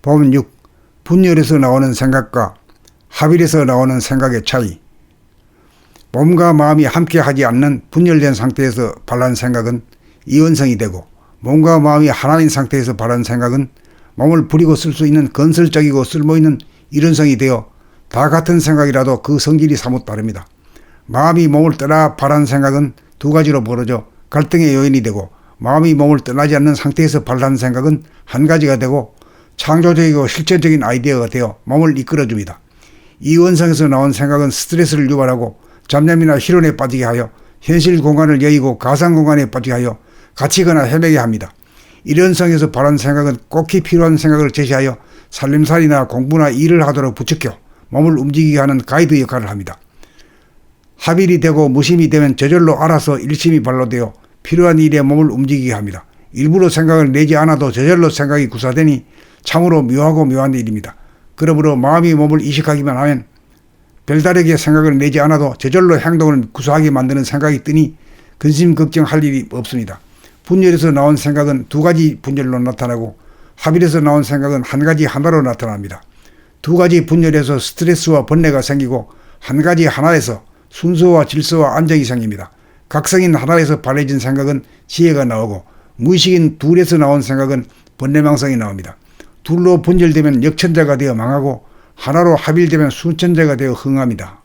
법 6. 분열에서 나오는 생각과 합일에서 나오는 생각의 차이. 몸과 마음이 함께하지 않는 분열된 상태에서 발한 생각은 이원성이 되고, 몸과 마음이 하나인 상태에서 발한 생각은 몸을 부리고 쓸 수 있는 건설적이고 쓸모있는 이론성이 되어 다 같은 생각이라도 그 성질이 사뭇 다릅니다. 마음이 몸을 떠나 발한 생각은 두 가지로 벌어져 갈등의 요인이 되고, 마음이 몸을 떠나지 않는 상태에서 발한 생각은 한 가지가 되고 창조적이고 실천적인 아이디어가 되어 몸을 이끌어줍니다. 이 원성에서 나온 생각은 스트레스를 유발하고 잡념이나 희론에 빠지게 하여 현실 공간을 여의고 가상 공간에 빠지게 하여 갇히거나 헤매게 합니다. 이런 성에서 발한 생각은 꼭히 필요한 생각을 제시하여 살림살이나 공부나 일을 하도록 부추겨 몸을 움직이게 하는 가이드 역할을 합니다. 합일이 되고 무심이 되면 저절로 알아서 일심이 발로되어 필요한 일에 몸을 움직이게 합니다. 일부러 생각을 내지 않아도 저절로 생각이 구사되니 참으로 묘하고 묘한 일입니다. 그러므로 마음이 몸을 이식하기만 하면 별다르게 생각을 내지 않아도 저절로 행동을 구사하게 만드는 생각이 뜨니 근심 걱정할 일이 없습니다. 분열에서 나온 생각은 두 가지 분열로 나타나고 합일에서 나온 생각은 한 가지 하나로 나타납니다. 두 가지 분열에서 스트레스와 번뇌가 생기고 한 가지 하나에서 순서와 질서와 안정이 생깁니다. 각성인 하나에서 발해진 생각은 지혜가 나오고 무의식인 둘에서 나온 생각은 번뇌망성이 나옵니다. 둘로 분열되면 역천자가 되어 망하고 하나로 합일되면 순천자가 되어 흥합니다.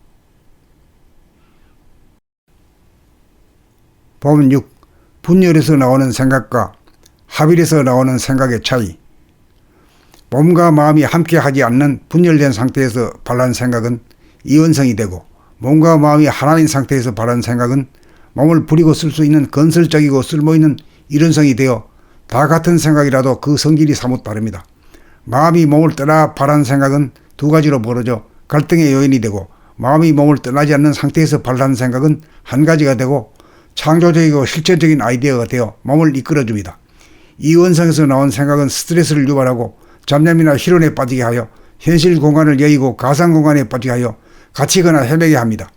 법 6. 분열에서 나오는 생각과 합일에서 나오는 생각의 차이. 몸과 마음이 함께하지 않는 분열된 상태에서 발한 생각은 이원성이 되고, 몸과 마음이 하나인 상태에서 발한 생각은 몸을 부리고 쓸 수 있는 건설적이고 쓸모있는 이론성이 되어 다 같은 생각이라도 그 성질이 사뭇 다릅니다. 마음이 몸을 떠나 발한 생각은 두 가지로 벌어져 갈등의 요인이 되고, 마음이 몸을 떠나지 않는 상태에서 발한 생각은 한 가지가 되고 창조적이고 실천적인 아이디어가 되어 몸을 이끌어줍니다. 이 원성에서 나온 생각은 스트레스를 유발하고 잡념이나 희론에 빠지게 하여 현실 공간을 여의고 가상 공간에 빠지게 하여 갇히거나 헤매게 합니다.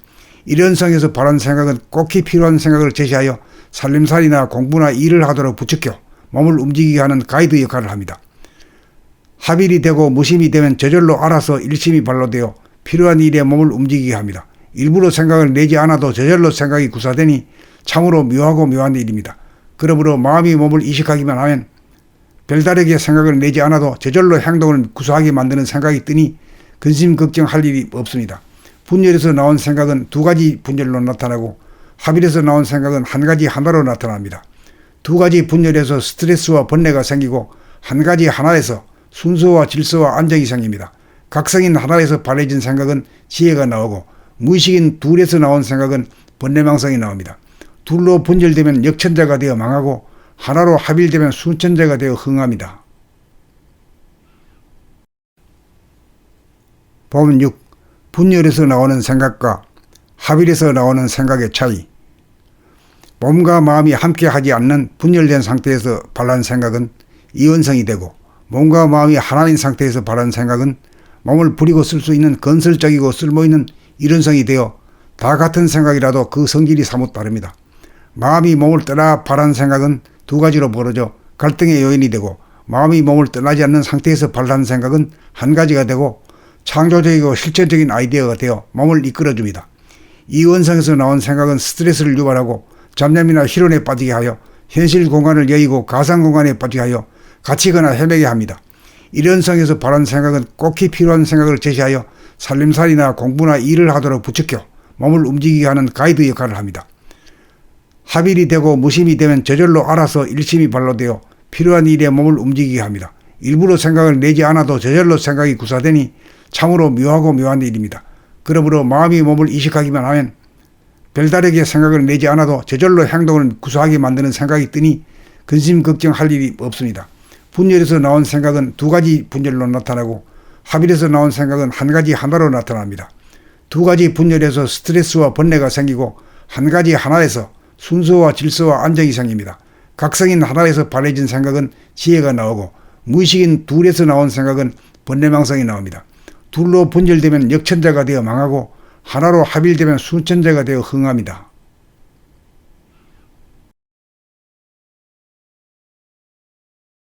이런 성에서 발한 생각은 꼭히 필요한 생각을 제시하여 살림살이나 공부나 일을 하도록 부추겨 몸을 움직이게 하는 가이드 역할을 합니다. 합일이 되고 무심이 되면 저절로 알아서 일심이 발로되어 필요한 일에 몸을 움직이게 합니다. 일부러 생각을 내지 않아도 저절로 생각이 구사되니 참으로 묘하고 묘한 일입니다. 그러므로 마음이 몸을 이식하기만 하면 별다르게 생각을 내지 않아도 저절로 행동을 구사하게 만드는 생각이 뜨니 근심 걱정할 일이 없습니다. 분열에서 나온 생각은 두 가지 분열로 나타나고 합일에서 나온 생각은 한 가지 하나로 나타납니다. 두 가지 분열에서 스트레스와 번뇌가 생기고 한 가지 하나에서 순서와 질서와 안정이 생깁니다. 각성인 하나에서 발해진 생각은 지혜가 나오고 무의식인 둘에서 나온 생각은 번뇌망성이 나옵니다. 둘로 분열되면 역천자가 되어 망하고 하나로 합일되면 순천자가 되어 흥합니다. 법 6. 분열에서 나오는 생각과 합일에서 나오는 생각의 차이. 몸과 마음이 함께하지 않는 분열된 상태에서 발한 생각은 이원성이 되고, 몸과 마음이 하나인 상태에서 발한 생각은 몸을 부리고 쓸 수 있는 건설적이고 쓸모있는 이론성이 되어 다 같은 생각이라도 그 성질이 사뭇 다릅니다. 마음이 몸을 떠나 발한 생각은 두 가지로 벌어져 갈등의 요인이 되고, 마음이 몸을 떠나지 않는 상태에서 발한 생각은 한 가지가 되고 창조적이고 실천적인 아이디어가 되어 몸을 이끌어줍니다. 이 원성에서 나온 생각은 스트레스를 유발하고 잡념이나 희론에 빠지게 하여 현실 공간을 여의고 가상 공간에 빠지게 하여 갇히거나 헤매게 합니다. 이런 성에서 발한 생각은 꼭히 필요한 생각을 제시하여 살림살이나 공부나 일을 하도록 부추겨 몸을 움직이게 하는 가이드 역할을 합니다. 합일이 되고 무심이 되면 저절로 알아서 일심이 발로되어 필요한 일에 몸을 움직이게 합니다. 일부러 생각을 내지 않아도 저절로 생각이 구사되니 참으로 묘하고 묘한 일입니다. 그러므로 마음이 몸을 이식하기만 하면 별다르게 생각을 내지 않아도 저절로 행동을 구사하게 만드는 생각이 뜨니 근심 걱정할 일이 없습니다. 분열에서 나온 생각은 두 가지 분열로 나타나고 합일에서 나온 생각은 한 가지 하나로 나타납니다. 두 가지 분열에서 스트레스와 번뇌가 생기고 한 가지 하나에서 순서와 질서와 안정이 생깁니다. 각성인 하나에서 발해진 생각은 지혜가 나오고 무의식인 둘에서 나온 생각은 번뇌망성이 나옵니다. 둘로 분열되면 역천자가 되어 망하고 하나로 합일되면 순천자가 되어 흥합니다.